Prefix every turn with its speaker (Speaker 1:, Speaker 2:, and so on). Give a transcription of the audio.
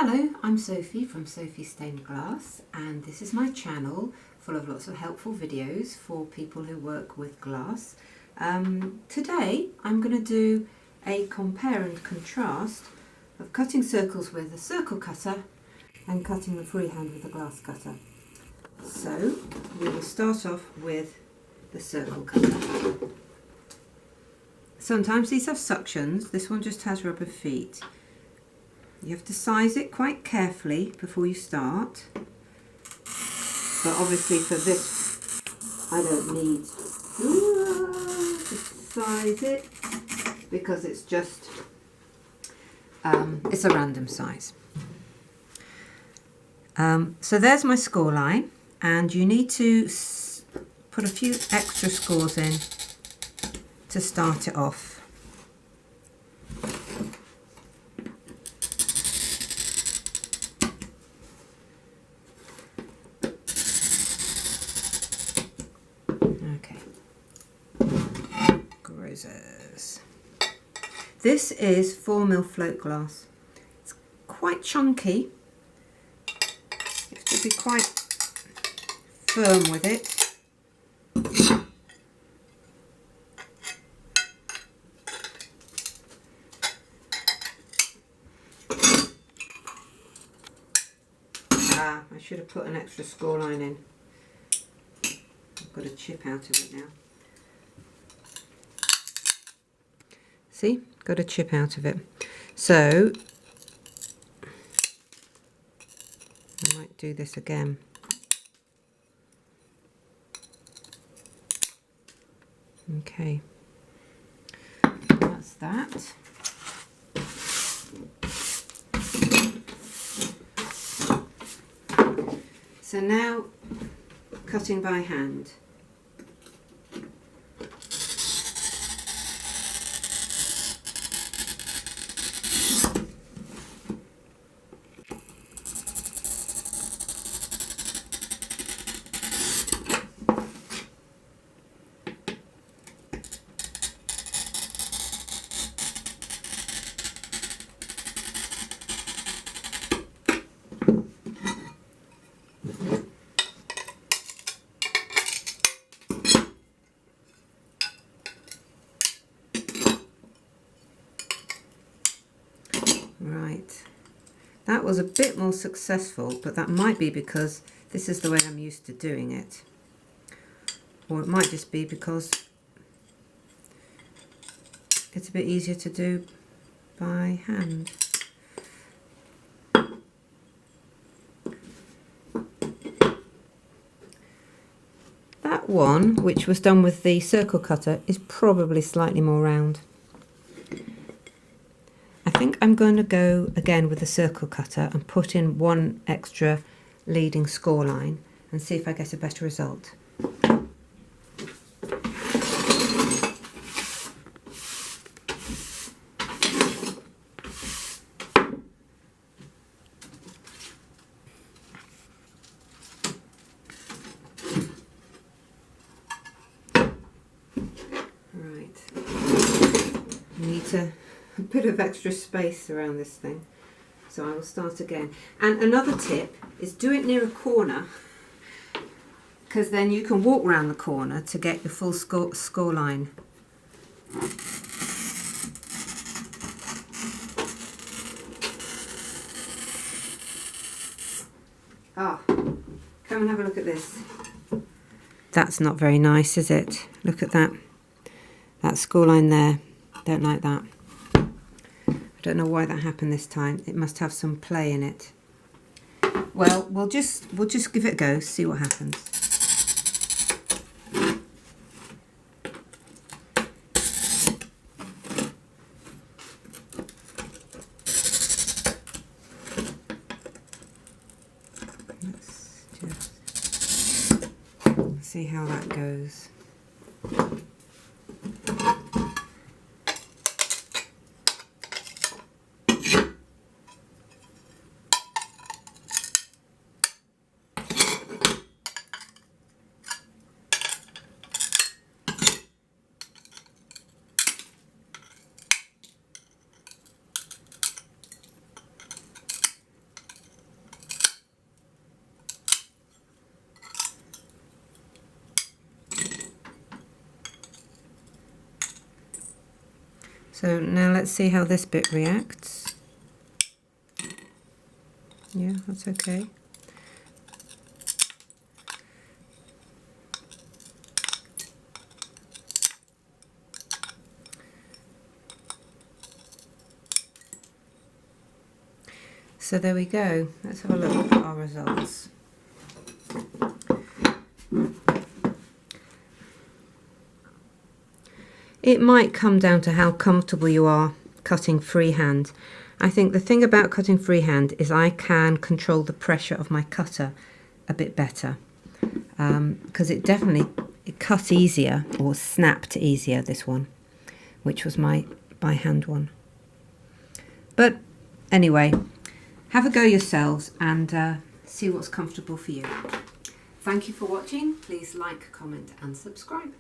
Speaker 1: Hello, I'm Sophie from Sophie Stained Glass, and this is my channel full of lots of helpful videos for people who work with glass. Today I'm going to do a compare and contrast of cutting circles with a circle cutter and cutting them freehand with a glass cutter. So we will start off with the circle cutter. Sometimes these have suctions, this one just has rubber feet. You have to size it quite carefully before you start, but obviously for this I don't need to size it because it's just it's a random size. So there's my score line, and you need to put a few extra scores in to start it off. This is 4mm float glass. It's quite chunky. You have to be quite firm with it. I should have put an extra score line in. I've got a chip out of it now. See, got a chip out of it. So I might do this again. Okay, that's that. So now cutting by hand. Right, that was a bit more successful, but that might be because this is the way I'm used to doing it, or it might just be because it's a bit easier to do by hand. That one, which was done with the circle cutter, is probably slightly more round. I think I'm going to go again with the circle cutter and put in one extra leading score line and see if I get a better result. Right, I need a bit of extra space around this thing, so I will start again. And another tip is do it near a corner, because then you can walk around the corner to get your full score line. Come and have a look at this. That's not very nice, is it? Look at that. That score line there. Don't like that. I don't know why that happened this time. It must have some play in it. Well, we'll just give it a go, see what happens. Let's just see how that goes. So now let's see how this bit reacts. Yeah, that's okay. So there we go. Let's have a look at our results. It might come down to how comfortable you are cutting freehand. I think the thing about cutting freehand is I can control the pressure of my cutter a bit better, because it cut easier, or snapped easier, this one, which was my by hand one. But anyway, have a go yourselves and see what's comfortable for you. Thank you for watching. Please like, comment and subscribe.